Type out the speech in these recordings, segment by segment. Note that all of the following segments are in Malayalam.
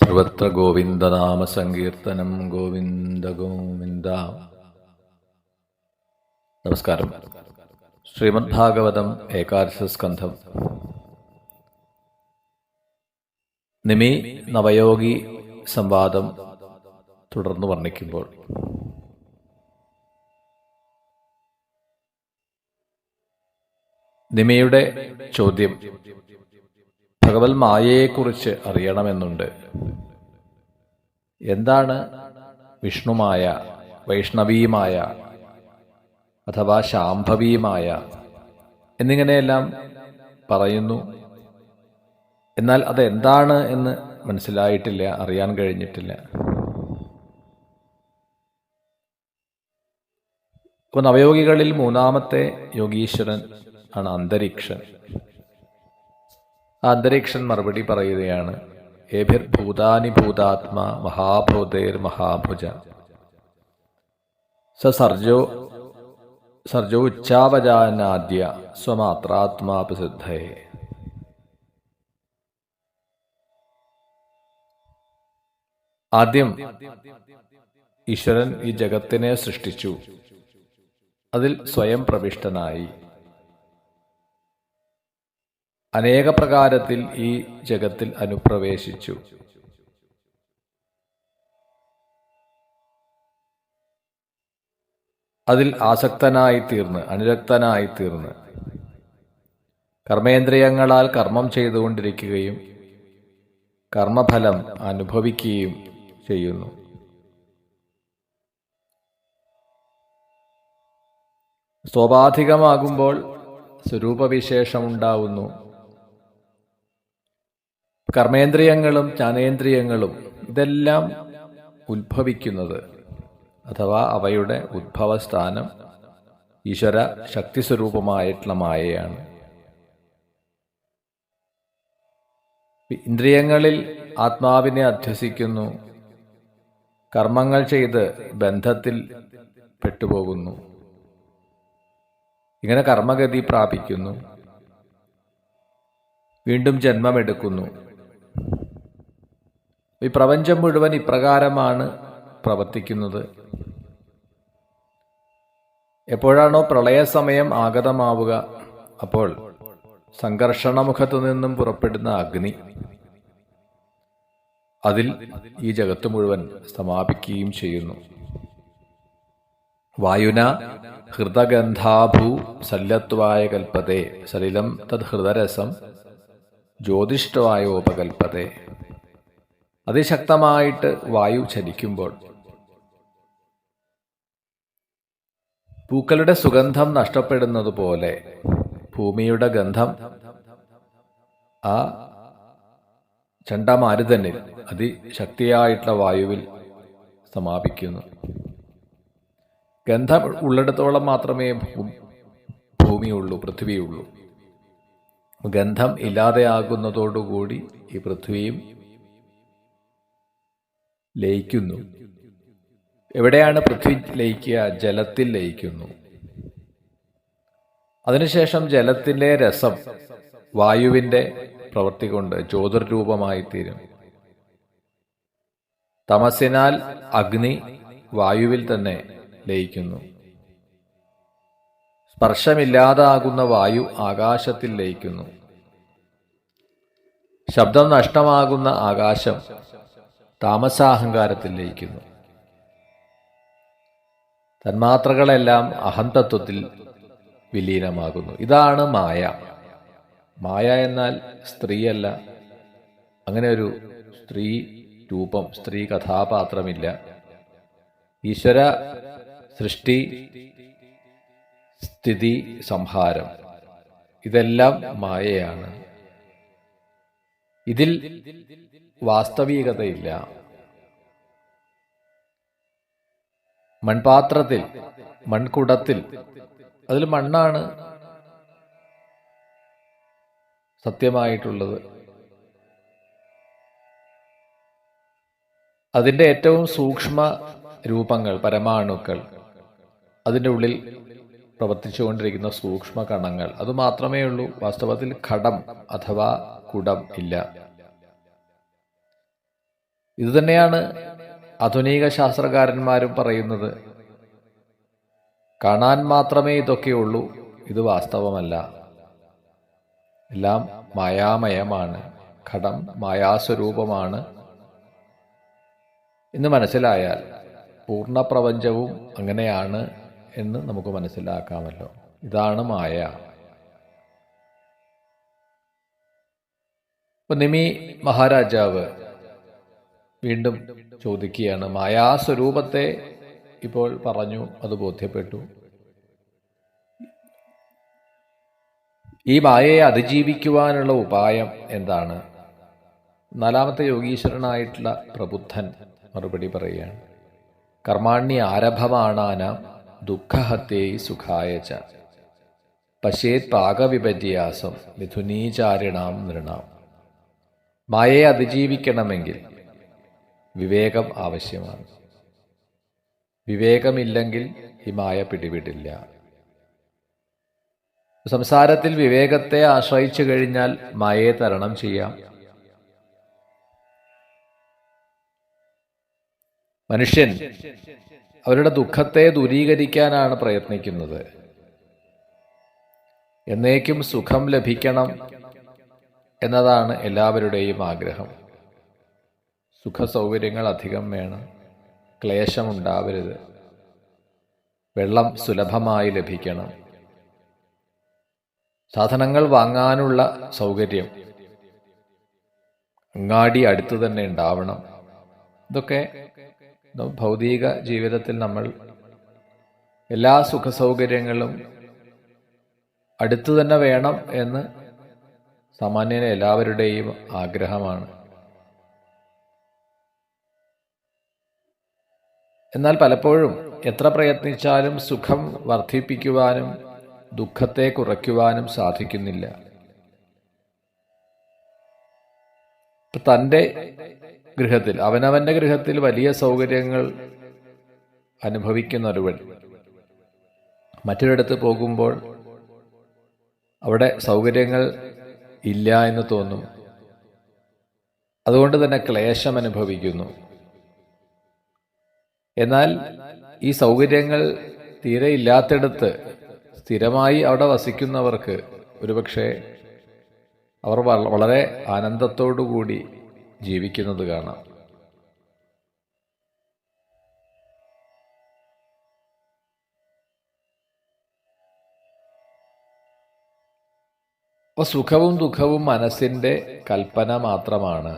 സർവത്ര ഗോവിന്ദനാമസങ്കീർത്തനം ഗോവിന്ദ ഗോവിന്ദ. നമസ്കാരം. ശ്രീമദ് ഭാഗവതം ഏകാദശ സ്കന്ധം നിമി നവയോഗി സംവാദം തുടർന്ന് വർണ്ണിക്കുമ്പോൾ നിമിയുടെ ചോദ്യം ഭഗവത് മായയെക്കുറിച്ച് അറിയണമെന്നുണ്ട്. എന്താണ് വിഷ്ണുമായ, വൈഷ്ണവീമായ അഥവാ ശാംഭവീമായ എന്നിങ്ങനെയെല്ലാം പറയുന്നു. എന്നാൽ അതെന്താണ് എന്ന് മനസ്സിലായിട്ടില്ല, അറിയാൻ കഴിഞ്ഞിട്ടില്ല. ഇപ്പോൾ നവയോഗികളിൽ മൂന്നാമത്തെ യോഗീശ്വരൻ ആണ് അന്തരീക്ഷൻ. ആ അന്തരീക്ഷൻ മറുപടി പറയുകയാണ്: ഏഭിർഭൂതാനി ഭൂതാത്മാ മഹാഭൂതേർ മഹാഭുജ സർജോ ഉച്ചാവജാനാദ്യ സ്വമാത്രാത്മാ പ്രസിദ്ധയെ. ആദ്യം ഈശ്വരൻ ഈ ജഗത്തിനെ സൃഷ്ടിച്ചു, അതിൽ സ്വയം പ്രവിഷ്ടനായി. അനേക പ്രകാരത്തിൽ ഈ ജഗത്തിൽ അനുപ്രവേശിച്ചു. അതിൽ ആസക്തനായിത്തീർന്ന്, അനുരക്തനായിത്തീർന്ന് കർമ്മേന്ദ്രിയങ്ങളാൽ കർമ്മം ചെയ്തുകൊണ്ടിരിക്കുകയും കർമ്മഫലം അനുഭവിക്കുകയും ചെയ്യുന്നു. സ്വാഭാവികമാകുമ്പോൾ സ്വരൂപവിശേഷമുണ്ടാവുന്നു. കർമ്മേന്ദ്രിയങ്ങളും ജ്ഞാനേന്ദ്രിയങ്ങളും ഇതെല്ലാം ഉത്ഭവിക്കുന്നത് അഥവാ അവയുടെ ഉദ്ഭവസ്ഥാനം ഈശ്വര ശക്തിസ്വരൂപമായിട്ടുള്ള മായയാണ്. ഇന്ദ്രിയങ്ങളിൽ ആത്മാവിനെ അധ്യസിക്കുന്നു, കർമ്മങ്ങൾ ചെയ്ത് ബന്ധത്തിൽ പെട്ടുപോകുന്നു. ഇങ്ങനെ കർമ്മഗതി പ്രാപിക്കുന്നു, വീണ്ടും ജന്മമെടുക്കുന്നു. ഈ പ്രപഞ്ചം മുഴുവൻ ഇപ്രകാരമാണ് പ്രവർത്തിക്കുന്നത്. എപ്പോഴാണോ പ്രളയസമയം ആഗതമാവുക, അപ്പോൾ സംഘർഷണമുഖത്തു നിന്നും പുറപ്പെടുന്ന അഗ്നി അതിൽ ഈ ജഗത്ത് മുഴുവൻ സമാപിക്കുകയും ചെയ്യുന്നു. വായുന ഹൃദഗന്ധാഭൂ സല്ലത്വായ കൽപ്പതേ സലിലം തദ് ഹൃദരസം ജ്യോതിഷ്ഠവായോപകൽപ്പതേ. അതിശക്തമായിട്ട് വായു ചലിക്കുമ്പോൾ പൂക്കളുടെ സുഗന്ധം നഷ്ടപ്പെടുന്നത് പോലെ ഭൂമിയുടെ ഗന്ധം ആ ചണ്ഡമാരുതനിൽ അതിശക്തിയായിട്ടുള്ള വായുവിൽ സമാപിക്കുന്നു. ഗന്ധം ഉള്ളിടത്തോളം മാത്രമേ ഭൂമിയുള്ളൂ, പൃഥ്വിയുള്ളൂ. ഗന്ധം ഇല്ലാതെയാകുന്നതോടുകൂടി ഈ പൃഥ്വിയും ലയിക്കുന്നു. എവിടെയാണ് പൃഥ്വി ലയിക്കുക? ജലത്തിൽ ലയിക്കുന്നു. അതിനുശേഷം ജലത്തിൻ്റെ രസം വായുവിൻ്റെ പ്രവൃത്തി കൊണ്ട് ജ്യോതിർരൂപമായി തീരും. തമസിനാൽ അഗ്നി വായുവിൽ തന്നെ ലയിക്കുന്നു. സ്പർശമില്ലാതാകുന്ന വായു ആകാശത്തിൽ ലയിക്കുന്നു. ശബ്ദം നഷ്ടമാകുന്ന ആകാശം താമസാഹങ്കാരത്തിൽ ലയിക്കുന്നു. തന്മാത്രകളെല്ലാം അഹംതത്വത്തിൽ വിലീനമാകുന്നു. ഇതാണ് മായ. മായ എന്നാൽ സ്ത്രീയല്ല. അങ്ങനെ ഒരു സ്ത്രീ രൂപം, സ്ത്രീ കഥാപാത്രമില്ല. ഈശ്വര സൃഷ്ടി, സ്ഥിതി, സംഹാരം ഇതെല്ലാം മായയാണ്. ഇതിൽ വാസ്തവികതയില്ല. മൺപാത്രത്തിൽ, മൺകുടത്തിൽ, അതിൽ മണ്ണാണ് സത്യമായിട്ടുള്ളത്. അതിൻ്റെ ഏറ്റവും സൂക്ഷ്മ രൂപങ്ങൾ, പരമാണുക്കൾ, അതിൻ്റെ ഉള്ളിൽ പ്രവർത്തിച്ചുകൊണ്ടിരിക്കുന്ന സൂക്ഷ്മ കണങ്ങൾ, അതുമാത്രമേ ഉള്ളൂ. വാസ്തവത്തിൽ ഘടം അഥവാ കുടം ഇല്ല. ഇതുതന്നെയാണ് ആധുനിക ശാസ്ത്രകാരന്മാരും പറയുന്നത്. കാണാൻ മാത്രമേ ഇതൊക്കെയുള്ളൂ, ഇത് വാസ്തവമല്ല. എല്ലാം മായാമയമാണ്, ഘടം മായാസ്വരൂപമാണ് എന്ന് മനസ്സിലായാൽ പൂർണ്ണ പ്രപഞ്ചവും അങ്ങനെയാണ് എന്ന് നമുക്ക് മനസ്സിലാക്കാമല്ലോ. ഇതാണ് മായ. ഇപ്പൊ നിമി മഹാരാജാവ് വീണ്ടും ചോദിക്കുകയാണ്. മായാസ്വരൂപത്തെ ഇപ്പോൾ പറഞ്ഞു, അത് ബോധ്യപ്പെട്ടു. ഈ മായയെ അതിജീവിക്കുവാനുള്ള ഉപായം എന്താണ്? നാലാമത്തെ യോഗീശ്വരനായിട്ടുള്ള പ്രബുദ്ധൻ മറുപടി പറയുകയാണ്. കർമാണ്യ ആരഭമാണാനാം ദുഃഖഹത്യൈ സുഖായച പശ്യേത് പാകവിപര്യാസം മിഥുനീചാരിണാം നൃണാം. മായയെ അതിജീവിക്കണമെങ്കിൽ വിവേകം ആവശ്യമാണ്. വിവേകമില്ലെങ്കിൽ ഈ മായ പിടിവിടില്ല. സംസാരത്തിൽ വിവേകത്തെ ആശ്രയിച്ചു കഴിഞ്ഞാൽ മായയെ തരണം ചെയ്യാം. മനുഷ്യൻ അവരുടെ ദുഃഖത്തെ ദൂരീകരിക്കാനാണ് പ്രയത്നിക്കുന്നത്. എന്നേക്കും സുഖം ലഭിക്കണം എന്നതാണ് എല്ലാവരുടെയും ആഗ്രഹം. സുഖസൗകര്യങ്ങൾ അധികം വേണം, ക്ലേശമുണ്ടാവരുത്, വെള്ളം സുലഭമായി ലഭിക്കണം, സാധനങ്ങൾ വാങ്ങാനുള്ള സൗകര്യം അങ്ങാടി അടുത്ത് തന്നെ ഉണ്ടാവണം. ഇതൊക്കെ ഭൗതിക ജീവിതത്തിൽ നമ്മൾ എല്ലാ സുഖസൗകര്യങ്ങളും അടുത്തു തന്നെ വേണം എന്ന് സാമാന്യന എല്ലാവരുടെയും ആഗ്രഹമാണ്. എന്നാൽ പലപ്പോഴും എത്ര പ്രയത്നിച്ചാലും സുഖം വർദ്ധിപ്പിക്കുവാനും ദുഃഖത്തെ കുറയ്ക്കുവാനും സാധിക്കുന്നില്ല. തൻ്റെ ഗൃഹത്തിൽ, അവനവൻ്റെ ഗൃഹത്തിൽ വലിയ സൗകര്യങ്ങൾ അനുഭവിക്കുന്ന ഒരുവൻ മറ്റൊരിടത്ത് പോകുമ്പോൾ അവിടെ സൗകര്യങ്ങൾ ഇല്ല എന്ന് തോന്നും. അതുകൊണ്ട് തന്നെ ക്ലേശം അനുഭവിക്കുന്നു. എന്നാൽ ഈ സൗകര്യങ്ങൾ തീരെ ഇല്ലാത്തിടത്ത് സ്ഥിരമായി അവിടെ വസിക്കുന്നവർക്ക് ഒരുപക്ഷെ അവർ വളരെ ആനന്ദത്തോടുകൂടി ജീവിക്കുന്നത് കാണാം. അപ്പോൾ സുഖവും ദുഃഖവും മനസ്സിൻ്റെ കൽപ്പന മാത്രമാണ്.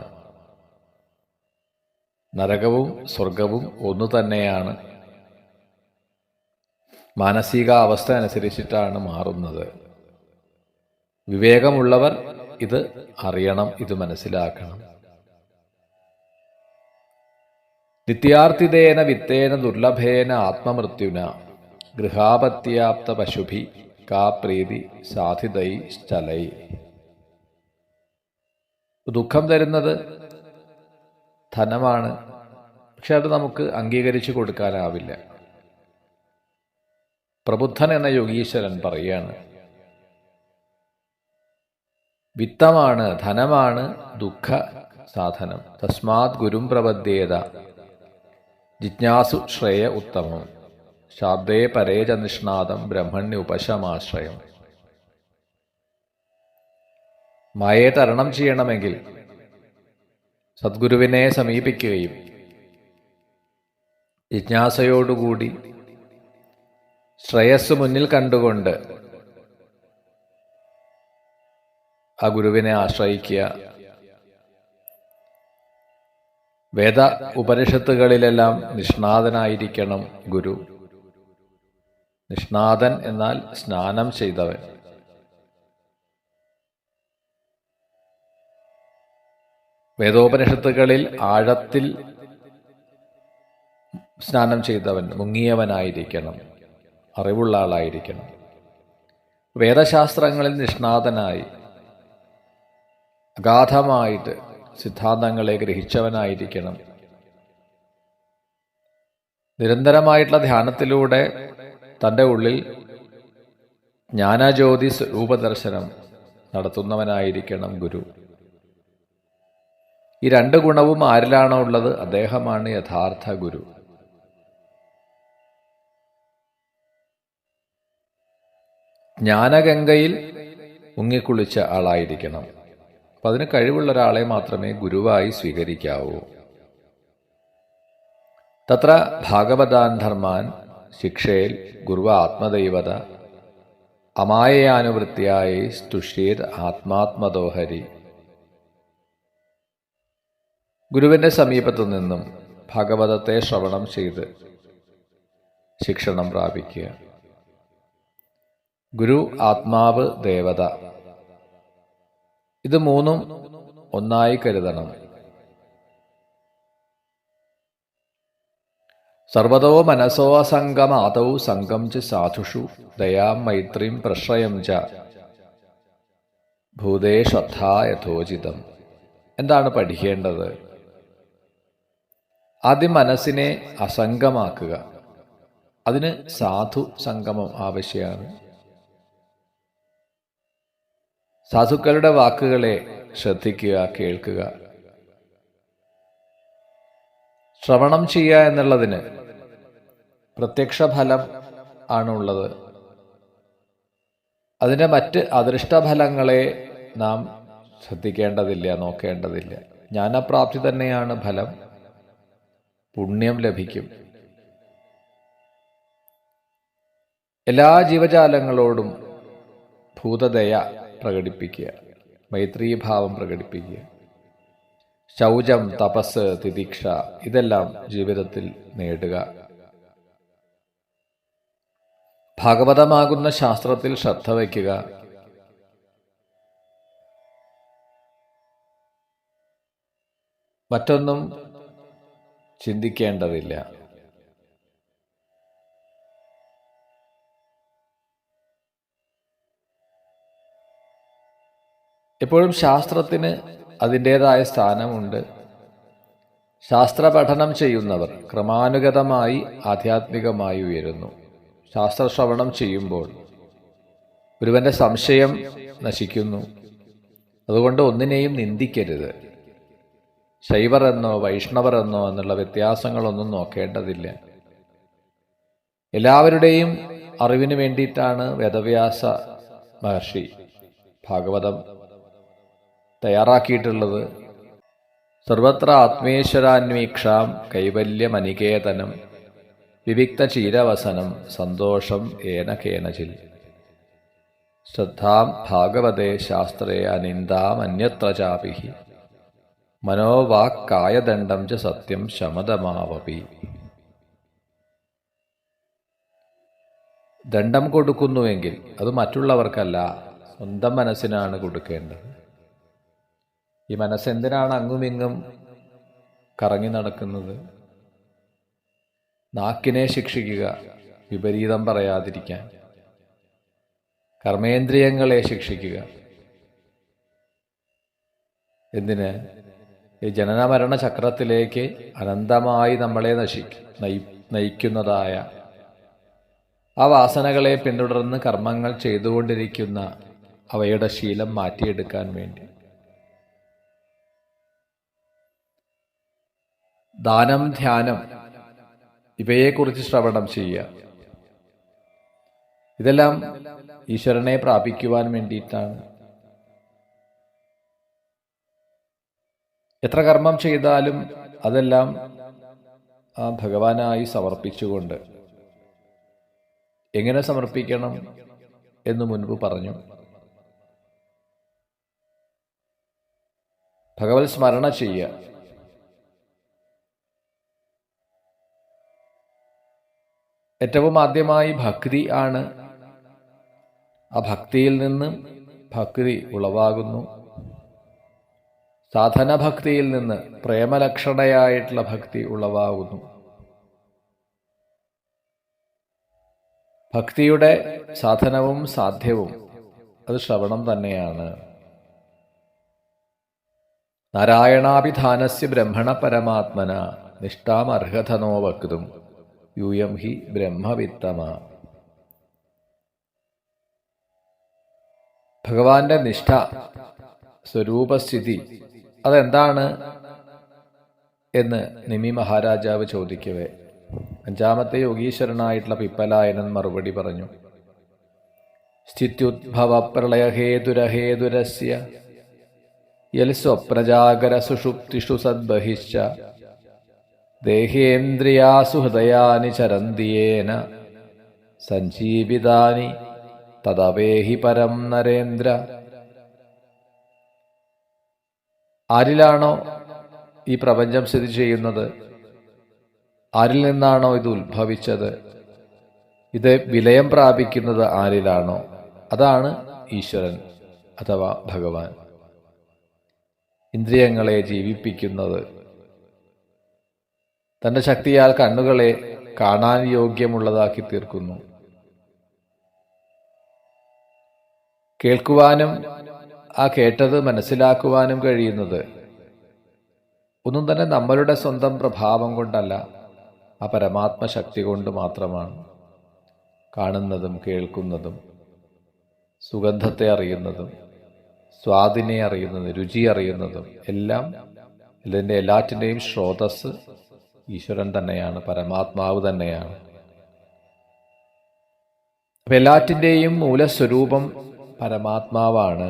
നരകവും സ്വർഗവും ഒന്നു തന്നെയാണ്. മാനസിക അവസ്ഥ അനുസരിച്ചിട്ടാണ് മാറുന്നത്. വിവേകമുള്ളവർ ഇത് അറിയണം, ഇത് മനസ്സിലാക്കണം. നിത്യാർത്ഥിതേന വിത്തേന ദുർലഭേന ആത്മമൃത്യുന ഗൃഹാപത്യാപ്ത പശുഭി കാ പ്രീതി സാധിതൈ സ്ഥലൈ. ദുഃഖം തരുന്നത് ധനമാണ്, പക്ഷെ അത് നമുക്ക് അംഗീകരിച്ചു കൊടുക്കാനാവില്ല. പ്രബുദ്ധൻ എന്ന യോഗീശ്വരൻ പറയുകയാണ്, വിത്തമാണ്, ധനമാണ് ദുഃഖ സാധനം. തസ്മാത് ഗുരും പ്രപദ്യേത ജിജ്ഞാസു ശ്രേയ ഉത്തമം ശാബ്ദേ പരേജ നിഷ്ണാദം ബ്രഹ്മണ്യ ഉപശമാശ്രയം. മായയെ തരണം ചെയ്യണമെങ്കിൽ സദ്ഗുരുവിനെ സമീപിക്കുകയും ജിജ്ഞാസയോടുകൂടി ശ്രേയസ് മുന്നിൽ കണ്ടുകൊണ്ട് ആ ഗുരുവിനെ ആശ്രയിക്കുക. വേദ ഉപനിഷത്തുകളിലെല്ലാം നിഷ്ണാതനായിരിക്കണം ഗുരു. നിഷ്ണാതൻ എന്നാൽ സ്നാനം ചെയ്തവൻ. വേദോപനിഷത്തുകളിൽ ആഴത്തിൽ സ്നാനം ചെയ്തവൻ, മുങ്ങിയവനായിരിക്കണം, അറിവുള്ള ആളായിരിക്കണം. വേദശാസ്ത്രങ്ങളിൽ നിഷ്ണാതനായി അഗാധമായിട്ട് സിദ്ധാന്തങ്ങളെ ഗ്രഹിച്ചവനായിരിക്കണം. നിരന്തരമായിട്ടുള്ള ധ്യാനത്തിലൂടെ തൻ്റെ ഉള്ളിൽ ജ്ഞാനജ്യോതി സ്വരൂപദർശനം നടത്തുന്നവനായിരിക്കണം ഗുരു. ഈ രണ്ട് ഗുണവും ആരിലാണോ ഉള്ളത് അദ്ദേഹമാണ് യഥാർത്ഥ ഗുരു. ജ്ഞാനഗംഗയിൽ മുങ്ങിക്കുളിച്ച ആളായിരിക്കണം. അപ്പം അതിന് കഴിവുള്ള ഒരാളെ മാത്രമേ ഗുരുവായി സ്വീകരിക്കാവൂ. തത്ര ഭാഗവതാൻ ധർമാൻ ശിക്ഷേൽ ഗുരുവ ആത്മദൈവത അമായയാനുവൃത്തിയായി സ്തുഷ്യേത് ആത്മാത്മദോഹരി. ഗുരുവിൻ്റെ സമീപത്തു നിന്നും ഭാഗവതത്തെ ശ്രവണം ചെയ്ത് ശിക്ഷണം പ്രാപിക്കുക. ഗുരു, ആത്മാവ്, ദേവത, ഇത് മൂന്നും ഒന്നായി കരുതണം. സർവതോ മനസോ അസംഗമാതൗ സംഗം ച സാധുഷു ദയാം മൈത്രീം പ്രശ്രയം ച ഭൂതേ ശ്രദ്ധാ യഥോചിതം. എന്താണ് പഠിക്കേണ്ടത്? ആദ്യം മനസ്സിനെ അസംഗമാക്കുക. അതിന് സാധു സംഗമം ആവശ്യമാണ്. സാധുക്കളുടെ വാക്കുകളെ ശ്രദ്ധിക്കുക, കേൾക്കുക. ശ്രവണം ചെയ്യുക എന്നുള്ളതിന് പ്രത്യക്ഷ ഫലം ആണുള്ളത്. അതിൻ്റെ മറ്റ് അദൃഷ്ടഫലങ്ങളെ നാം ശ്രദ്ധിക്കേണ്ടതില്ല, നോക്കേണ്ടതില്ല. ജ്ഞാനപ്രാപ്തി തന്നെയാണ് ഫലം. പുണ്യം ലഭിക്കും. എല്ലാ ജീവജാലങ്ങളോടും ഭൂതദയ പ്രകടിപ്പിക്കുക, മൈത്രീഭാവം പ്രകടിപ്പിക്കുക. ശൗചം, തപസ്, തിതിക്ഷ, ഇതെല്ലാം ജീവിതത്തിൽ നേടുക. ഭാഗവതമാകുന്ന ശാസ്ത്രത്തിൽ ശ്രദ്ധ വയ്ക്കുക. മറ്റൊന്നും ചിന്തിക്കേണ്ടതില്ല. എപ്പോഴും ശാസ്ത്രത്തിന് അതിൻ്റേതായ സ്ഥാനമുണ്ട്. ശാസ്ത്ര പഠനം ചെയ്യുന്നവർ ക്രമാനുഗതമായി ആധ്യാത്മികമായി ഉയരുന്നു. ശാസ്ത്രശ്രവണം ചെയ്യുമ്പോൾ ഒരുവന്റെ സംശയം നശിക്കുന്നു. അതുകൊണ്ട് ഒന്നിനെയും നിന്ദിക്കരുത്. ശൈവർ എന്നോ വൈഷ്ണവർ എന്നോ എന്നുള്ള വ്യത്യാസങ്ങളൊന്നും നോക്കേണ്ടതില്ല. എല്ലാവരുടെയും അറിവിന് വേണ്ടിയിട്ടാണ് വേദവ്യാസ മഹർഷി ഭാഗവതം തയ്യാറാക്കിയിട്ടുള്ളത്. സർവത്ര ആത്മേശ്വരാന്വീക്ഷാം കൈവല്യമനികേതനം വിവിക്ത ചീരവസനം സന്തോഷം ഏന കേനചിൽ ശ്രദ്ധാം ഭാഗവതേ ശാസ്ത്രേ അനിന്ദാം അന്യത്ര ചാപി മനോവാക്കായദണ്ഡം ച സത്യം ശമതമാവപി. ദണ്ഡം കൊടുക്കുന്നുവെങ്കിൽ അത് മറ്റുള്ളവർക്കല്ല, സ്വന്തം മനസ്സിനാണ് കൊടുക്കേണ്ടത്. ഈ മനസ്സെന്തിനാണ് അങ്ങുമിങ്ങും കറങ്ങി നടക്കുന്നത്? നാക്കിനെ ശിക്ഷിക്കുക, വിപരീതം പറയാതിരിക്കാൻ. കർമ്മേന്ദ്രിയങ്ങളെ ശിക്ഷിക്കുക. എന്തിന്? ഈ ജനനമരണ ചക്രത്തിലേക്ക് അനന്തമായി നമ്മളെ നയിക്കുന്നതായ ആ വാസനകളെ പിന്തുടർന്ന് കർമ്മങ്ങൾ ചെയ്തുകൊണ്ടിരിക്കുന്ന അവയുടെ ശീലം മാറ്റിയെടുക്കാൻ വേണ്ടി. ദാനം, ധ്യാനം, ഇവയെക്കുറിച്ച് ശ്രവണം ചെയ്യുക. ഇതെല്ലാം ഈശ്വരനെ പ്രാപിക്കുവാൻ വേണ്ടിയിട്ടാണ്. എത്ര കർമ്മം ചെയ്താലും അതെല്ലാം ആ ഭഗവാനായി സമർപ്പിച്ചുകൊണ്ട്. എങ്ങനെ സമർപ്പിക്കണം എന്ന് മുൻപ് പറഞ്ഞു. ഭഗവത് സ്മരണ ചെയ്യുക. ഏറ്റവും ആദ്യമായി ഭക്തി ആണ്. ആ ഭക്തിയിൽ നിന്ന് ഭക്തി ഉളവാകുന്നു. സാധന ഭക്തിയിൽ നിന്ന് പ്രേമലക്ഷണയായിട്ടുള്ള ഭക്തി ഉളവാകുന്നു. ഭക്തിയുടെ സാധനവും സാധ്യവും അത് ശ്രവണം തന്നെയാണ്. നാരായണാഭിധാനസ്യ ബ്രഹ്മണ പരമാത്മന നിഷ്ഠാമർഹതനോ വക്തും യൂയം ഹി ബ്രഹ്മവിത്തമ. ഭഗവാന്റെ നിഷ്ഠ, സ്വരൂപസ്ഥിതി, അതെന്താണ് എന്ന് നിമി മഹാരാജാവ് ചോദിക്കവേ അഞ്ചാമത്തെ യോഗീശ്വരനായിട്ടുള്ള പിപ്പലായനൻ മറുപടി പറഞ്ഞു. സ്ഥിത്യുദ്ഭവ പ്രളയഹേതുരഹേതുരസ്യ യൽ സ്വപ്നജാഗര സുഷുപ്തിഷു സദ്ബഹിശ്ച ദേഹേന്ദ്രിയാസു ഹൃദയാനി ചരന്തിയേന സഞ്ജീവിതാനി തദവേഹി പരം നരേന്ദ്ര. ആരിലാണോ ഈ പ്രപഞ്ചം സ്ഥിതി ചെയ്യുന്നത്, ആരിൽ നിന്നാണോ ഇത് ഉത്ഭവിച്ചത്, ഇത് വിലയം പ്രാപിക്കുന്നത് ആരിലാണോ അതാണ് ഈശ്വരൻ അഥവാ ഭഗവാൻ. ഇന്ദ്രിയങ്ങളെ ജീവിപ്പിക്കുന്നത്, തന്റെ ശക്തിയാൽ കണ്ണുകളെ കാണാൻ യോഗ്യമുള്ളതാക്കി തീർക്കുന്നു. കേൾക്കുവാനും ആ കേട്ടത് മനസ്സിലാക്കുവാനും കഴിയുന്നത് ഒന്നും തന്നെ നമ്മളുടെ സ്വന്തം പ്രഭാവം കൊണ്ടല്ല, ആ പരമാത്മ ശക്തി കൊണ്ട് മാത്രമാണ്. കാണുന്നതും കേൾക്കുന്നതും സുഗന്ധത്തെ അറിയുന്നതും സ്വാദിനെ അറിയുന്നതും രുചി അറിയുന്നതും എല്ലാം ഇതിൻ്റെ എല്ലാറ്റിൻ്റെയും സ്രോതസ് ഈശ്വരൻ തന്നെയാണ്, പരമാത്മാവ് തന്നെയാണ്. അപ്പം എല്ലാറ്റിൻ്റെയും മൂലസ്വരൂപം പരമാത്മാവാണ്.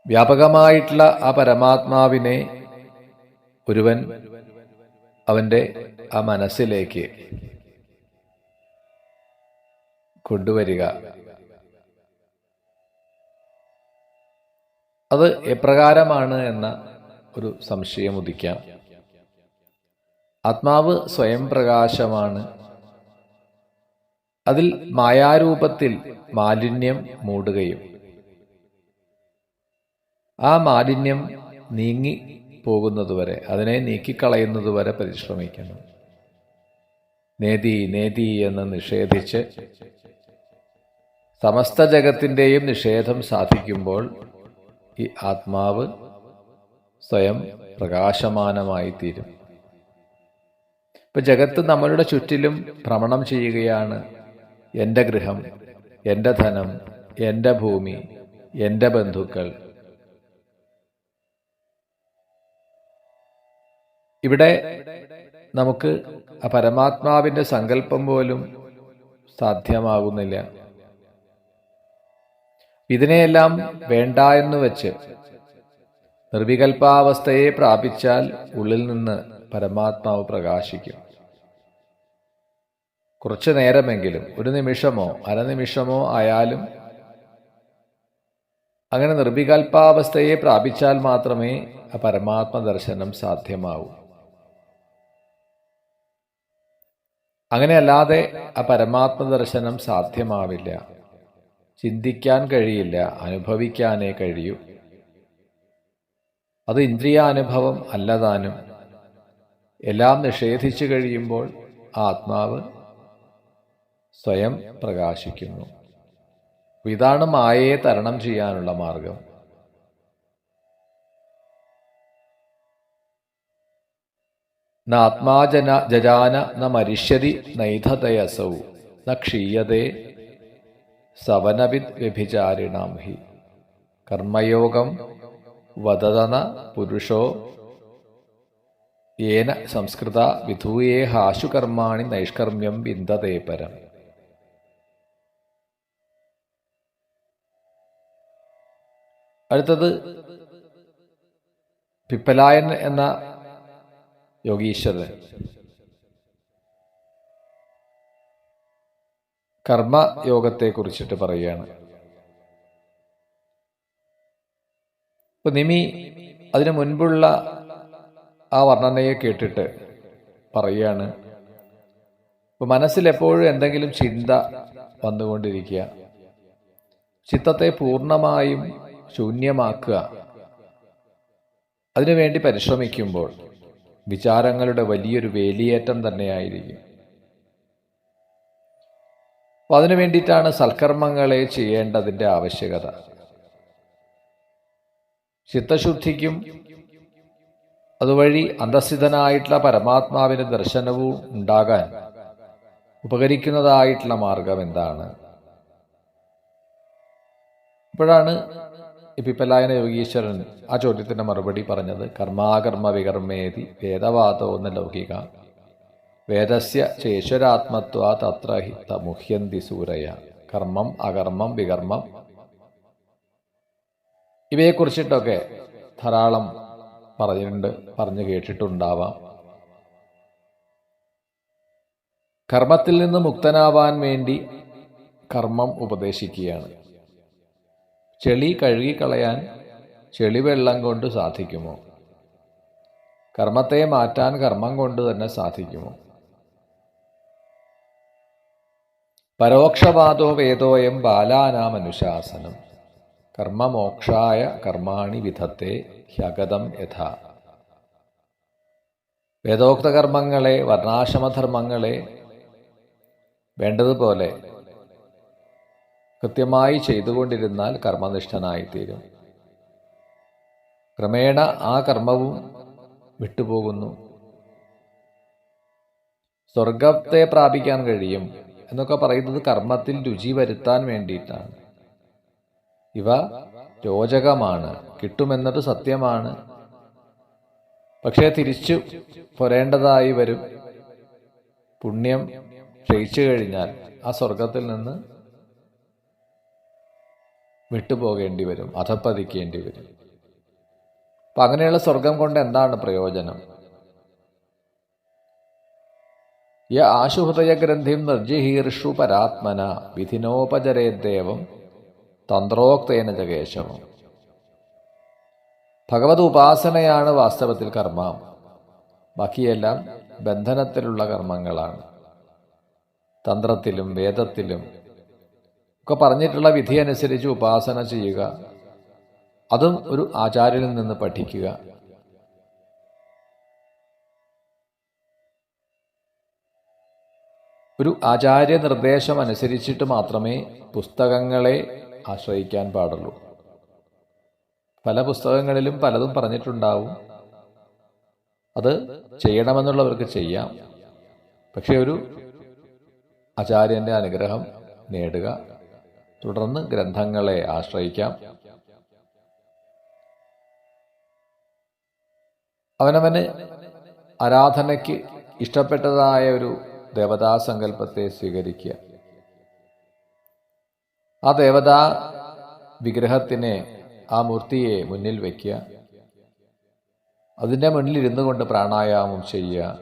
വ്യാപകമായിട്ടുള്ള ആ പരമാത്മാവിനെ ഒരുവൻ അവൻ്റെ ആ മനസ്സിലേക്ക് കൊണ്ടുവരിക, അത് എപ്രകാരമാണ് എന്ന ഒരു സംശയം ഉദിക്കാം. ആത്മാവ് സ്വയം പ്രകാശമാണ്. അതിൽ മായാരൂപത്തിൽ മാലിന്യം മൂടുകയും ആ മാലിന്യം നീങ്ങി പോകുന്നതുവരെ, അതിനെ നീക്കിക്കളയുന്നതുവരെ പരിശ്രമിക്കണം. നേതി നേതി എന്ന് നിഷേധിച്ച് സമസ്ത ജഗത്തിൻ്റെയും നിഷേധം സാധിക്കുമ്പോൾ ഈ ആത്മാവ് സ്വയം പ്രകാശമാനമായി തീരും. ഇപ്പൊ ജഗത്ത് നമ്മളുടെ ചുറ്റിലും ഭ്രമണം ചെയ്യുകയാണ്. എൻ്റെ ഗൃഹം, എൻ്റെ ധനം, എൻ്റെ ഭൂമി, എൻ്റെ ബന്ധുക്കൾ. ഇവിടെ നമുക്ക് ആ പരമാത്മാവിൻ്റെ സങ്കല്പം പോലും സാധ്യമാകുന്നില്ല. ഇതിനെയെല്ലാം വേണ്ട എന്ന് വെച്ച് നിർവികൽപാവസ്ഥയെ പ്രാപിച്ചാൽ ഉള്ളിൽ നിന്ന് പരമാത്മാവ് പ്രകാശിക്കും. കുറച്ചു നേരമെങ്കിലും, ഒരു നിമിഷമോ അരനിമിഷമോ ആയാലും അങ്ങനെ നിർവികൽപാവസ്ഥയെ പ്രാപിച്ചാൽ മാത്രമേ ആ പരമാത്മ ദർശനം സാധ്യമാവൂ. അങ്ങനെയല്ലാതെ ആ പരമാത്മ ദർശനം സാധ്യമാവില്ല. ചിന്തിക്കാൻ കഴിയില്ല, അനുഭവിക്കാനേ കഴിയൂ. അത് ഇന്ദ്രിയാനുഭവം അല്ലതാനും. എല്ലാം നിഷേധിച്ചു കഴിയുമ്പോൾ ആത്മാവ് സ്വയം പ്രകാശിക്കുന്നു. ഇതാണ് മായയെ തരണം ചെയ്യാനുള്ള മാർഗം. ന ആത്മാജന ജജാന ന മരിഷ്യതി നൈധതയസൗ ന ക്ഷീയതേ സവനവിദ് വ്യഭിചാരിണാം ഹി കർമ്മയോഗം വദതന പുരുഷോ യേന സംസ്കൃത വിധൂയേ ഹാശു കർമാണി നൈഷ്കർമ്മ്യം വിന്ദതേ പരം. അടുത്തത് പിപ്പലായൻ എന്ന യോഗീശ്വരൻ കർമ്മയോഗത്തെക്കുറിച്ചിട്ട് പറയുകയാണ്. ഇപ്പൊ നിമി അതിനു മുൻപുള്ള ആ വർണ്ണനയെ കേട്ടിട്ട് പറയുകയാണ്, ഇപ്പൊ മനസ്സിൽ എപ്പോഴും എന്തെങ്കിലും ചിന്ത വന്നുകൊണ്ടിരിക്കുക, ചിത്തത്തെ പൂർണ്ണമായും ശൂന്യമാക്കുക. അതിനുവേണ്ടി പരിശ്രമിക്കുമ്പോൾ വിചാരങ്ങളുടെ വലിയൊരു വേലിയേറ്റം തന്നെയായിരിക്കും. അപ്പൊ അതിനു വേണ്ടിയിട്ടാണ് സൽക്കർമ്മങ്ങളെ ചെയ്യേണ്ടതിൻ്റെ ആവശ്യകത. ചിത്തശുദ്ധിക്കും അതുവഴി അന്തഃസ്ഥിതനായിട്ടുള്ള പരമാത്മാവിന്റെ ദർശനവും ഉണ്ടാകാൻ ഉപകരിക്കുന്നതായിട്ടുള്ള മാർഗം എന്താണ്? അപ്പോഴാണ് ഈ പിപ്പലായന യോഗീശ്വരൻ ആ ചോദ്യത്തിൻ്റെ മറുപടി പറഞ്ഞത് കർമാകർമ്മ വികർമ്മേതി വേദവാദോ എന്ന ലൗകിക വേദസ്യ ചേശ്വരാത്മത്വാ തത്ര ഹി മുഹ്യന്തി സൂരയ. കർമ്മം അകർമ്മം വികർമ്മം ഇവയെക്കുറിച്ചിട്ടൊക്കെ ധാരാളം പറഞ്ഞു കേട്ടിട്ടുണ്ടാവാം. കർമ്മത്തിൽ നിന്ന് മുക്തനാവാൻ വേണ്ടി കർമ്മം ഉപദേശിക്കുകയാണ്. ചെളി കഴുകിക്കളയാൻ ചെളിവെള്ളം കൊണ്ട് സാധിക്കുമോ? കർമ്മത്തെ മാറ്റാൻ കർമ്മം കൊണ്ട് തന്നെ സാധിക്കുമോ? പരോക്ഷവാദോ വേദോയം ബാലാനാം അനുശാസനം കർമ്മമോക്ഷായ കർമാണി വിധത്തെ ഹ്യഗതം യഥാ. വേദോക്ത കർമ്മങ്ങളെ, വർണ്ണാശ്രമധർമ്മങ്ങളെ വേണ്ടതുപോലെ കൃത്യമായി ചെയ്തുകൊണ്ടിരുന്നാൽ കർമ്മനിഷ്ഠനായിത്തീരും. ക്രമേണ ആ കർമ്മവും വിട്ടുപോകുന്നു. സ്വർഗത്തെ പ്രാപിക്കാൻ കഴിയും എന്നൊക്കെ പറയുന്നത് കർമ്മത്തിൽ രുചി വരുത്താൻ വേണ്ടിയിട്ടാണ്. ഇവ രോചകമാണ്, കിട്ടുമെന്നത് സത്യമാണ്. പക്ഷേ തിരിച്ചു പോരേണ്ടതായി വരും. പുണ്യം ക്ഷയിച്ചു കഴിഞ്ഞാൽ ആ സ്വർഗത്തിൽ നിന്ന് വിട്ടുപോകേണ്ടി വരും, അധപ്പതിക്കേണ്ടി വരും. അപ്പം അങ്ങനെയുള്ള സ്വർഗം കൊണ്ട് എന്താണ് പ്രയോജനം? യ ആശുഹൃദയഗ്രന്ഥിം നിർജിഹീർഷു പരാത്മന വിധിനോപചരേദ്ദേവം തന്ത്രോക്തേന ജകേശവം. ഭഗവത് ഉപാസനയാണ് വാസ്തവത്തിൽ കർമ്മം. ബാക്കിയെല്ലാം ബന്ധനത്തിലുള്ള കർമ്മങ്ങളാണ്. തന്ത്രത്തിലും വേദത്തിലും ഒക്കെ പറഞ്ഞിട്ടുള്ള വിധി അനുസരിച്ച് ഉപാസന ചെയ്യുക, അതും ഒരു ആചാര്യനിൽ നിന്ന് പഠിക്കുക. ഒരു ആചാര്യ നിർദ്ദേശം അനുസരിച്ചിട്ട് മാത്രമേ പുസ്തകങ്ങളെ ആശ്രയിക്കാൻ പാടുള്ളൂ. പല പുസ്തകങ്ങളിലും പലതും പറഞ്ഞിട്ടുണ്ടാവും. അത് ചെയ്യണമെന്നുള്ളവർക്ക് ചെയ്യാം. പക്ഷെ ഒരു ആചാര്യൻ്റെ അനുഗ്രഹം നേടുക, തുടർന്ന് ഗ്രന്ഥങ്ങളെ ആശ്രയിക്കാം. അവനവന് ആരാധനയ്ക്ക് ഇഷ്ടപ്പെട്ടതായ ഒരു ദേവതാസങ്കല്പത്തെ സ്വീകരിക്കുക. ആ ദേവതാ വിഗ്രഹത്തിനെ, ആ മൂർത്തിയെ മുന്നിൽ വയ്ക്കുക. അതിൻ്റെ മുന്നിൽ ഇരുന്നു കൊണ്ട് പ്രാണായാമം ചെയ്യുക.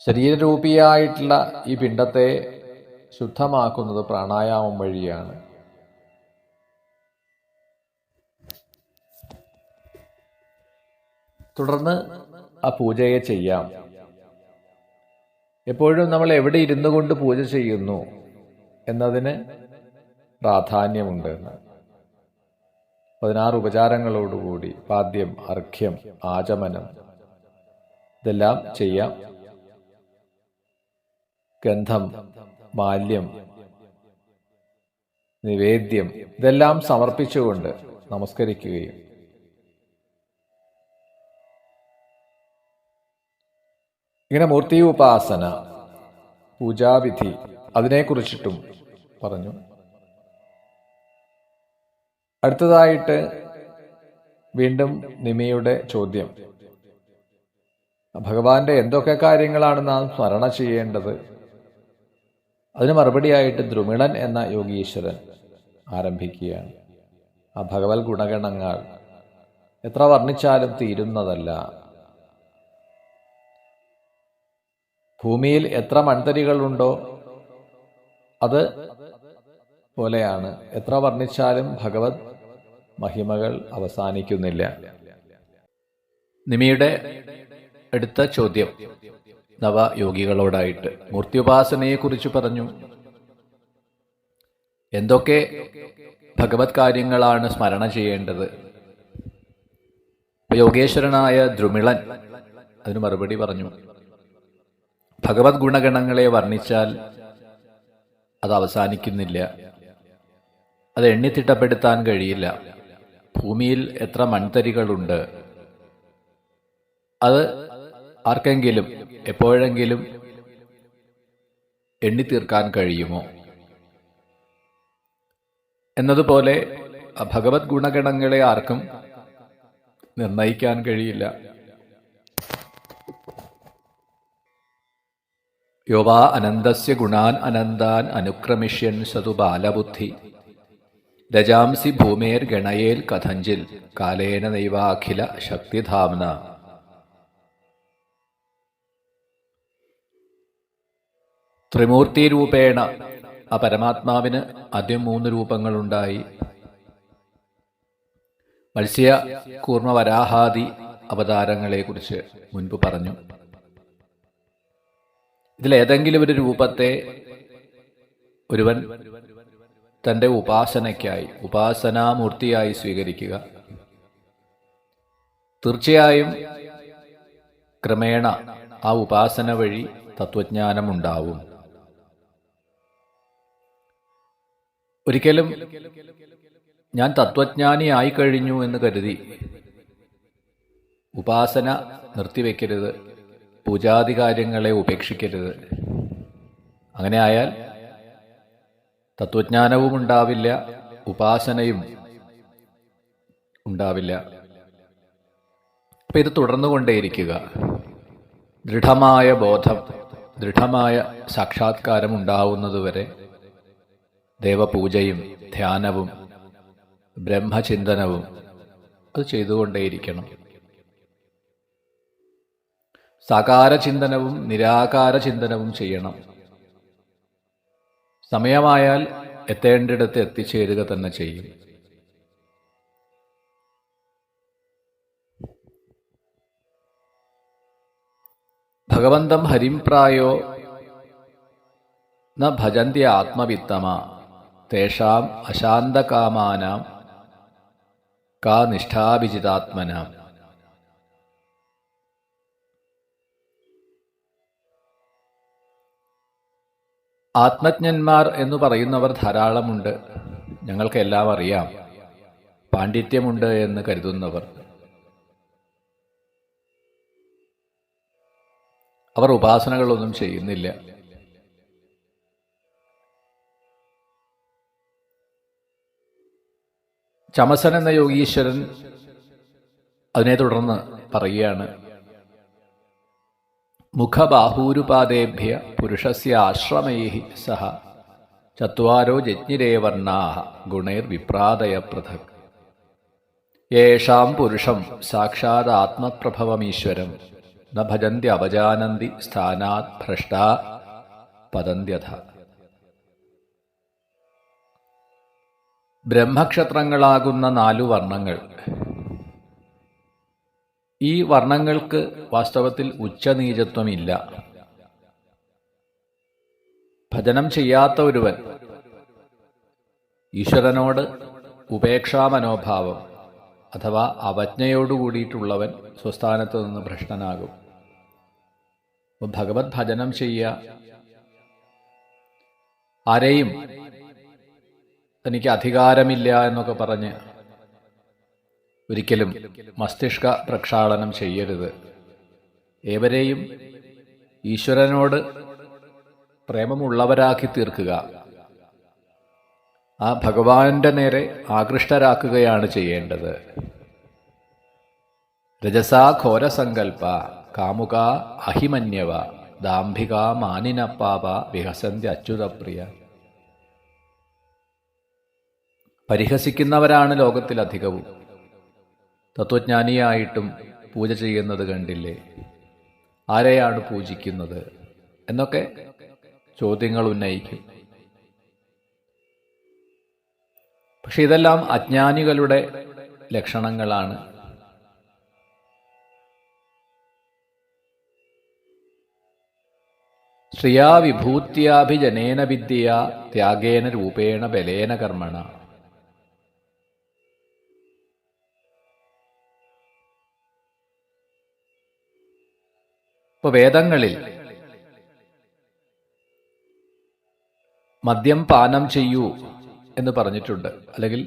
ശരീരരൂപിയായിട്ടുള്ള ഈ പിണ്ഡത്തെ ശുദ്ധമാക്കുന്നത് പ്രാണായാമം വഴിയാണ്. തുടർന്ന് ആ പൂജയെ ചെയ്യാം. എപ്പോഴും നമ്മൾ എവിടെ ഇരുന്നു കൊണ്ട് പൂജ ചെയ്യുന്നു എന്നതിന് പ്രാധാന്യമുണ്ട്. 16 ഉപചാരങ്ങളോടുകൂടി പാദ്യം, അർഘ്യം, ആചമനം ഇതെല്ലാം ചെയ്യാം. ഗന്ധം, മാല്യം, നിവേദ്യം ഇതെല്ലാം സമർപ്പിച്ചുകൊണ്ട് നമസ്കരിക്കുകയും ഇങ്ങനെ മൂർത്തി ഉപാസന, പൂജാവിധി അതിനെക്കുറിച്ചിട്ടും പറഞ്ഞു. അടുത്തതായിട്ട് വീണ്ടും നിമിയുടെ ചോദ്യം, ഭഗവാന്റെ എന്തൊക്കെ കാര്യങ്ങളാണ് നാം സ്മരണ ചെയ്യേണ്ടത്? അതിന് മറുപടിയായിട്ട് ദ്രുമിളൻ എന്ന യോഗീശ്വരൻ ആരംഭിക്കുകയാണ്. ആ ഭഗവത് ഗുണഗണങ്ങൾ എത്ര വർണ്ണിച്ചാലും തീരുന്നതല്ല. ഭൂമിയിൽ എത്ര മൺതരികളുണ്ടോ അത് പോലെയാണ് എത്ര വർണ്ണിച്ചാലും ഭഗവത് മഹിമകൾ അവസാനിക്കുന്നില്ല. നിമിയുടെ അടുത്ത ചോദ്യം നവയോഗികളോടായിട്ട് മൂർത്തിയുപാസനയെക്കുറിച്ച് പറഞ്ഞു. എന്തൊക്കെ ഭഗവത് കാര്യങ്ങളാണ് സ്മരണ ചെയ്യേണ്ടത്? യോഗേശ്വരനായ ദ്രുമിളൻ അതിന് മറുപടി പറഞ്ഞു. ഭഗവത് ഗുണഗണങ്ങളെ വർണ്ണിച്ചാൽ അത് അവസാനിക്കുന്നില്ല. അത് എണ്ണിത്തിട്ടപ്പെടുത്താൻ കഴിയില്ല. ഭൂമിയിൽ എത്ര മൺതരികളുണ്ട്, അത് ആർക്കെങ്കിലും എപ്പോഴെങ്കിലും എണ്ണിത്തീർക്കാൻ കഴിയുമോ? എന്നതുപോലെ ഭഗവത് ഗുണഗണങ്ങളെ ആർക്കും നിർണയിക്കാൻ കഴിയില്ല. യോവാ അനന്തസ്യ ഗുണാൻ അനന്താൻ അനുക്രമിഷ്യൻ സതു ബാലബുദ്ധി രജാംസി ഭൂമേർ ഗണയേൽ കഥഞ്ചിൽ കാലേന നൈവാഖില ശക്തിധാംന. ത്രിമൂർത്തി രൂപേണ ആ പരമാത്മാവിന് ആദ്യം 3 രൂപങ്ങളുണ്ടായി. മത്സ്യ കൂർമ്മ വരാഹാദി അവതാരങ്ങളെക്കുറിച്ച് മുൻപ് പറഞ്ഞു. ഇതിലേതെങ്കിലും ഒരു രൂപത്തെ ഒരുവൻ തൻ്റെ ഉപാസനയ്ക്കായി ഉപാസനാമൂർത്തിയായി സ്വീകരിക്കുക. തീർച്ചയായും ക്രമേണ ആ ഉപാസന വഴി തത്വജ്ഞാനമുണ്ടാവും. ഒരിക്കലും ഞാൻ തത്വജ്ഞാനിയായി കഴിഞ്ഞു എന്ന് കരുതി ഉപാസന നിർത്തിവെക്കരുത്, പൂജാതി കാര്യങ്ങളെ ഉപേക്ഷിക്കരുത്. അങ്ങനെ ആയാൽ തത്വജ്ഞാനവും ഉണ്ടാവില്ല, ഉപാസനയും ഉണ്ടാവില്ല. അപ്പം ഇത് തുടർന്നുകൊണ്ടേയിരിക്കുക. ദൃഢമായ ബോധം, ദൃഢമായ സാക്ഷാത്കാരം ഉണ്ടാവുന്നതുവരെ ദേവപൂജയും ധ്യാനവും ബ്രഹ്മചിന്തനവും അത് ചെയ്തുകൊണ്ടേയിരിക്കണം. സാകാര ചിന്തനവും നിരാകാര ചിന്തനവും ചെയ്യണം. സമയമായാൽ എത്തേണ്ടിടത്ത് എത്തിച്ചേരുക തന്നെ ചെയ്യും. ഭഗവന്തം ഹരിംപ്രായോ ന ഭജന്തി ആത്മവിത്തമ തേഷാം അശാന്തകാമാനാം കാ നിഷ്ഠാഭിജിതാത്മനാം. ആത്മജ്ഞന്മാർ എന്ന് പറയുന്നവർ ധാരാളമുണ്ട്. ഞങ്ങൾക്കെല്ലാം അറിയാം, പാണ്ഡിത്യമുണ്ട് എന്ന് കരുതുന്നവർ. അവർ ഉപാസനകളൊന്നും ചെയ്യുന്നില്ല. ചമസൻ എന്ന യോഗീശ്വരൻ അതിനെ തുടർന്ന് പറയുകയാണ്, മുഖബാഹൂരുപാദേഭ്യ പുരുഷസ്യ ആശ്രമൈഃ സഹ ചത്വാരോ ജജ്ഞിരേവർണാഃ ഗുണൈർ വിപ്രാദയ പൃഥക് യേഷാം പുരുഷം സാക്ഷാത് ആത്മപ്രഭവമീശ്വരം ന ഭജന്തി അവജാനന്തി സ്ഥാനാത് ഭ്രഷ്ടാ പതന്ത്യഥ. ബ്രഹ്മക്ഷത്രങ്ങളാകുന്ന 4 വർണ്ണങ്ങൾ, ഈ വർണ്ണങ്ങൾക്ക് വാസ്തവത്തിൽ ഉച്ചനീചത്വമില്ല. ഭജനം ചെയ്യാത്ത ഒരുവൻ ഈശ്വരനോട് ഉപേക്ഷാമനോഭാവം അഥവാ അവജ്ഞയോടുകൂടിയിട്ടുള്ളവൻ സ്വസ്ഥാനത്ത് നിന്ന് ഭ്രഷ്ടനാകും. ഭഗവത് ഭജനം ചെയ്യുക, ആരെയും തനിക്ക് അധികാരമില്ല എന്നൊക്കെ പറഞ്ഞ് ഒരിക്കലും മസ്തിഷ്ക പ്രക്ഷാളനം ചെയ്യരുത്. ഏവരെയും ഈശ്വരനോട് പ്രേമമുള്ളവരാക്കി തീർക്കുക, ആ ഭഗവാന്റെ നേരെ ആകൃഷ്ടരാക്കുകയാണ് ചെയ്യേണ്ടത്. രജസാ ഘോരസങ്കൽപ്പ കാമുക അഹിമന്യവ ദാംഭിക മാനിനപ്പാപ വിഹസന്തി അച്യുതപ്രിയ. പരിഹസിക്കുന്നവരാണ് ലോകത്തിലധികവും. തത്വജ്ഞാനിയായിട്ടും പൂജ ചെയ്യുന്നത് കണ്ടില്ലേ? ആരെയാണ് പൂജിക്കുന്നത് എന്നൊക്കെ ചോദ്യങ്ങൾ ഉന്നയിക്കും. പക്ഷെ ഇതെല്ലാം അജ്ഞാനികളുടെ ലക്ഷണങ്ങളാണ്. ശ്രിയാ വിഭൂത്യാഭിജനേന വിദ്യയാ ത്യാഗേന രൂപേണ ബലേന കർമ്മണ. ഇപ്പോൾ വേദങ്ങളിൽ മദ്യം പാനം ചെയ്യൂ എന്ന് പറഞ്ഞിട്ടുണ്ട്, അല്ലെങ്കിൽ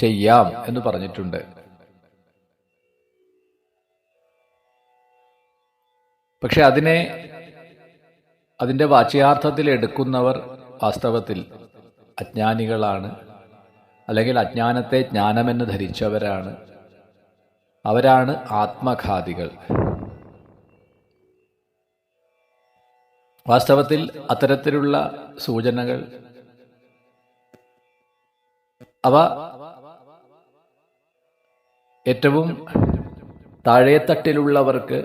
ചെയ്യാം എന്ന് പറഞ്ഞിട്ടുണ്ട്. പക്ഷെ അതിൻ്റെ വാച്യാർത്ഥത്തിൽ എടുക്കുന്നവർ വാസ്തവത്തിൽ അജ്ഞാനികളാണ്, അല്ലെങ്കിൽ അജ്ഞാനത്തെ ജ്ഞാനമെന്ന് ധരിച്ചവരാണ്. അവരാണ് ആത്മഘാതികൾ. വാസ്തവത്തിൽ അത്തരത്തിലുള്ള സൂചനകൾ അവ ഏറ്റവും താഴേത്തട്ടിലുള്ളവർക്ക്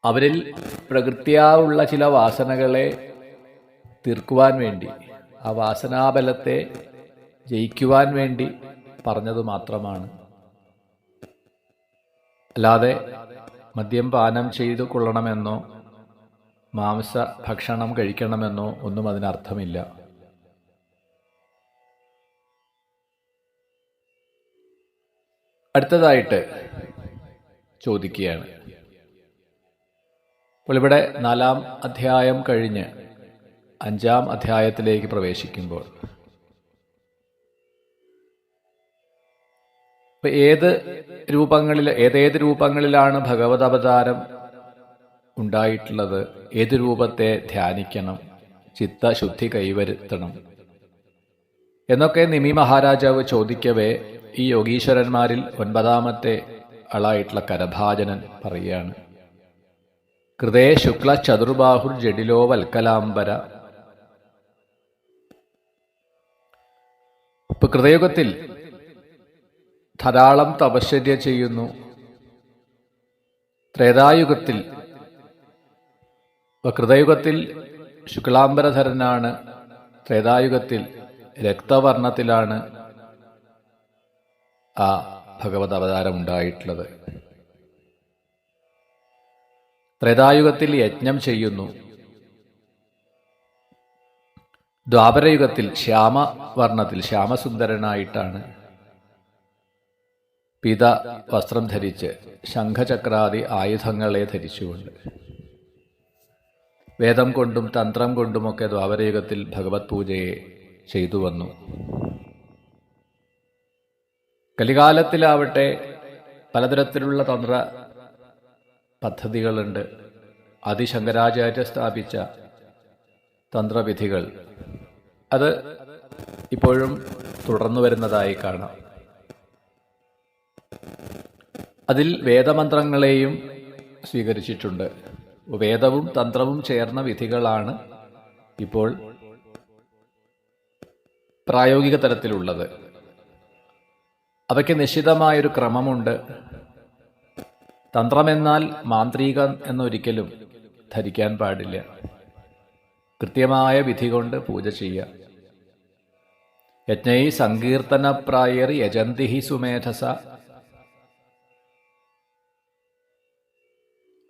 അവരിൽ പ്രകൃത്യാവുള്ള ചില വാസനകളെ തീർക്കുവാൻ വേണ്ടി, ആ വാസനാബലത്തെ ജയിക്കുവാൻ വേണ്ടി പറഞ്ഞതു മാത്രമാണ്. അല്ലാതെ മദ്യം പാനം ചെയ്തു കൊള്ളണമെന്നോ മാംസ ഭക്ഷണം കഴിക്കണമെന്നോ ഒന്നും അതിനർത്ഥമില്ല. അടുത്തതായിട്ട് ചോദിക്കുകയാണ്. അപ്പോൾ ഇവിടെ 4-ാം അധ്യായം കഴിഞ്ഞ് 5-ാം അധ്യായത്തിലേക്ക് പ്രവേശിക്കുമ്പോൾ ഏതേത് രൂപങ്ങളിലാണ് ഭഗവത് അവതാരം ഉണ്ടായിട്ടുള്ളത്, ഏത് രൂപത്തെ ധ്യാനിക്കണം, ചിത്തശുദ്ധി കൈവരുത്തണം എന്നൊക്കെ നിമി മഹാരാജാവ് ചോദിക്കവേ ഈ യോഗീശ്വരന്മാരിൽ 9-ാമത്തെ ആളായിട്ടുള്ള കരഭാജനൻ പറയുകയാണ്. കൃതേ ശുക്ല ചതുർബാഹുർ ജഡിലോ വൽക്കലാംബര. ഇപ്പൊ കൃതയുഗത്തിൽ ധാരാളം തപശ്ചര്യ ചെയ്യുന്നു. ത്രേതായുഗത്തിൽ കൃതയുഗത്തിൽ ശുക്ലാംബരധരനാണ്, ത്രേതായുഗത്തിൽ രക്തവർണ്ണത്തിലാണ് ആ ഭഗവത് അവതാരം ഉണ്ടായിട്ടുള്ളത്. ത്രേതായുഗത്തിൽ യജ്ഞം ചെയ്യുന്നു. ദ്വാപരയുഗത്തിൽ ശ്യാമവർണ്ണത്തിൽ ശ്യാമസുന്ദരനായിട്ടാണ് പീത വസ്ത്രം ധരിച്ച് ശംഖചക്രാദി ആയുധങ്ങളെ ധരിച്ചുകൊണ്ട് വേദം കൊണ്ടും തന്ത്രം കൊണ്ടുമൊക്കെ ദ്വാപരയുഗത്തിൽ ഭഗവത് പൂജയെ ചെയ്തു വന്നു. കലികാലത്തിലാവട്ടെ പലതരത്തിലുള്ള തന്ത്ര പദ്ധതികളുണ്ട്. ആദിശങ്കരാചാര്യ സ്ഥാപിച്ച തന്ത്രവിധികൾ അത് ഇപ്പോഴും തുടർന്നു വരുന്നതായി കാണാം. അതിൽ വേദമന്ത്രങ്ങളെയും സ്വീകരിച്ചിട്ടുണ്ട്. വേദവും തന്ത്രവും ചേർന്ന വിധികളാണ് ഇപ്പോൾ പ്രായോഗിക തലത്തിലുള്ളത്. അവയ്ക്ക് നിശ്ചിതമായൊരു ക്രമമുണ്ട്. തന്ത്രമെന്നാൽ മാന്ത്രികം എന്നൊരിക്കലും ധരിക്കാൻ പാടില്ല. കൃത്യമായ വിധി കൊണ്ട് പൂജ ചെയ്യുക. യജ്ഞൈ സങ്കീർത്തനപ്രായർ യജന്തിഹി സുമേധസ.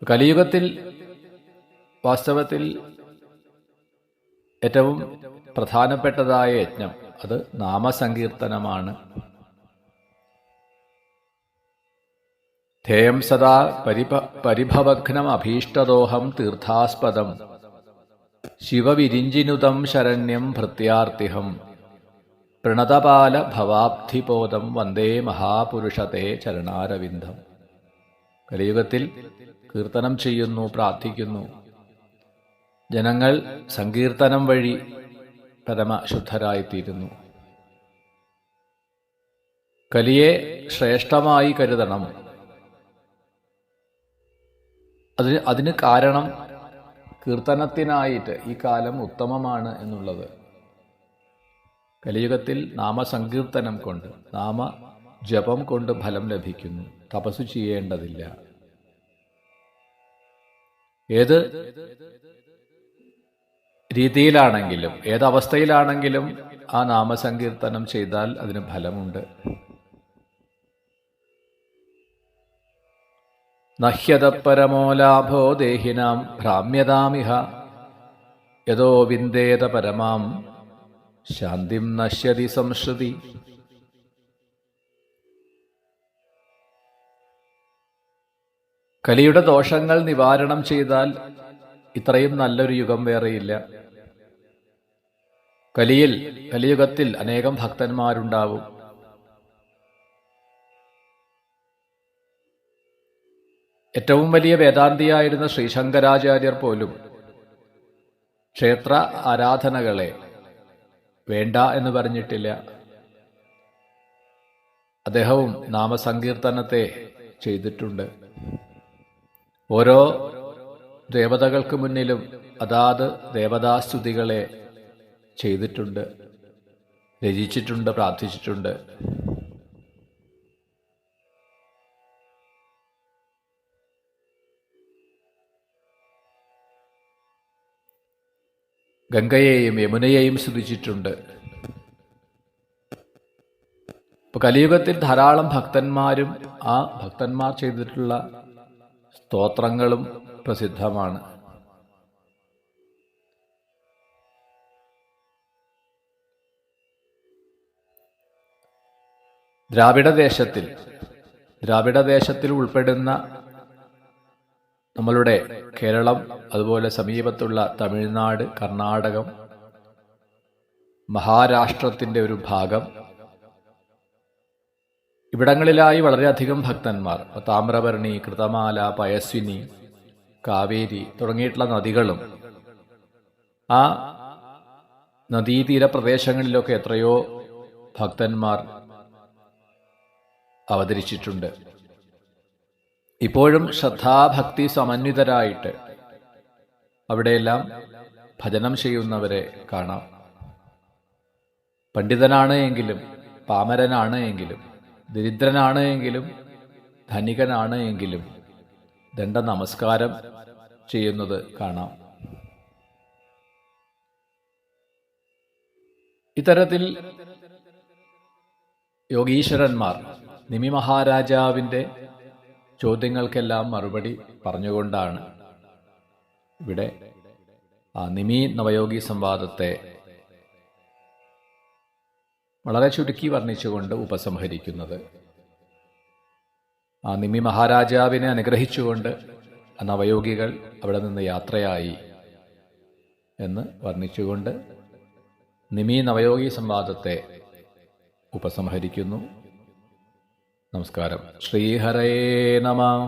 കലിയുഗത്തിൽ വാസ്തവത്തിൽ ഏറ്റവും പ്രധാനപ്പെട്ടതായ യജ്ഞം അത് നാമസങ്കീർത്തനമാണ്. ധേയം സദാ പരിഭവഘ്നം അഭീഷ്ടദോഹം തീർത്ഥാസ്പദം ശിവവിരിഞ്ചിനുതം ശരണ്യം ഭൃത്യാർത്തിഹം പ്രണതപാല ഭവാബ്ധിപോദം വന്ദേ മഹാപുരുഷത്തെ ചരണാരവിന്ദം. കലിയുഗത്തിൽ കീർത്തനം ചെയ്യുന്നു, പ്രാർത്ഥിക്കുന്നു. ജനങ്ങൾ സങ്കീർത്തനം വഴി പരമശുദ്ധരായിത്തീരുന്നു. കലിയെ ശ്രേഷ്ഠമായി കരുതണം. അതിന് കാരണം കീർത്തനത്തിനായിട്ട് ഈ കാലം ഉത്തമമാണ് എന്നുള്ളത്. കലിയുഗത്തിൽ നാമസങ്കീർത്തനം കൊണ്ട്, നാമജപം കൊണ്ട് ഫലം ലഭിക്കുന്നു. തപസ്സു ചെയ്യേണ്ടതില്ല. ഏത് രീതിയിലാണെങ്കിലും ഏതവസ്ഥയിലാണെങ്കിലും ആ നാമസങ്കീർത്തനം ചെയ്താൽ അതിന് ഫലമുണ്ട്. നഹ്യതപരമോ ലാഭോ ദേഹിനാം ഭ്രാമ്യതാമിഹ യതോ വിന്ദേത പരമാം ശാന്തിം നശ്യതി സംശ്രുതി. കലിയുടെ ദോഷങ്ങൾ നിവാരണം ചെയ്താൽ ഇത്രയും നല്ലൊരു യുഗം വേറെയില്ല. കലിയുഗത്തിൽ അനേകം ഭക്തന്മാരുണ്ടാവും. ഏറ്റവും വലിയ വേദാന്തിയായിരുന്ന ശ്രീശങ്കരാചാര്യർ പോലും ക്ഷേത്ര ആരാധനകളെ വേണ്ട എന്ന് പറഞ്ഞിട്ടില്ല. അദ്ദേഹവും നാമസങ്കീർത്തനത്തെ ചെയ്തിട്ടുണ്ട്. ഓരോ ദേവതകൾക്ക് മുന്നിലും അതാത് ദേവതാസ്തുതികളെ ചെയ്തിട്ടുണ്ട്, രചിച്ചിട്ടുണ്ട്, പ്രാർത്ഥിച്ചിട്ടുണ്ട്. ഗംഗയെയും യമുനയെയും സ്തുതിച്ചിട്ടുണ്ട്. ഇപ്പൊ കലിയുഗത്തിൽ ധാരാളം ഭക്തന്മാരും ആ ഭക്തന്മാർ ചെയ്തിട്ടുള്ള സ്തോത്രങ്ങളും പ്രസിദ്ധമാണ്. ദ്രാവിഡദേശത്തിൽ ഉൾപ്പെടുന്ന നമ്മളുടെ കേരളം, അതുപോലെ സമീപത്തുള്ള തമിഴ്നാട്, കർണാടകം, മഹാരാഷ്ട്രത്തിൻ്റെ ഒരു ഭാഗം, ഇവിടങ്ങളിലായി വളരെയധികം ഭക്തന്മാർ താമ്രപർണി, കൃതമാല, പയസ്വിനി, കാവേരി തുടങ്ങിയിട്ടുള്ള നദികളും ആ നദീതീര പ്രദേശങ്ങളിലൊക്കെ എത്രയോ ഭക്തന്മാർ അവതരിച്ചിട്ടുണ്ട്. ഇപ്പോഴും ശ്രദ്ധാഭക്തി സമന്വിതരായിട്ട് അവിടെയെല്ലാം ഭജനം ചെയ്യുന്നവരെ കാണാം. പണ്ഡിതനാണ് എങ്കിലും, പാമരനാണ് എങ്കിലും, ദരിദ്രനാണ് എങ്കിലും, ധനികനാണ് എങ്കിലും ദണ്ഡ നമസ്കാരം ചെയ്യുന്നത് കാണാം. ഇത്തരത്തിൽ യോഗീശ്വരന്മാർ നിമി മഹാരാജാവിൻ്റെ ചോദ്യങ്ങൾക്കെല്ലാം മറുപടി പറഞ്ഞുകൊണ്ടാണ് ഇവിടെ ആ നിമി നവയോഗി സംവാദത്തെ വളരെ ചുരുക്കി വർണ്ണിച്ചുകൊണ്ട് ഉപസംഹരിക്കുന്നത്. ആ നിമി മഹാരാജാവിനെ അനുഗ്രഹിച്ചുകൊണ്ട് ആ നവയോഗികൾ അവിടെ നിന്ന് യാത്രയായി എന്ന് വർണ്ണിച്ചുകൊണ്ട് നിമി നവയോഗി സംവാദത്തെ ഉപസംഹരിക്കുന്നു. നമസ്കാരം. ശ്രീഹരേ നമഃ.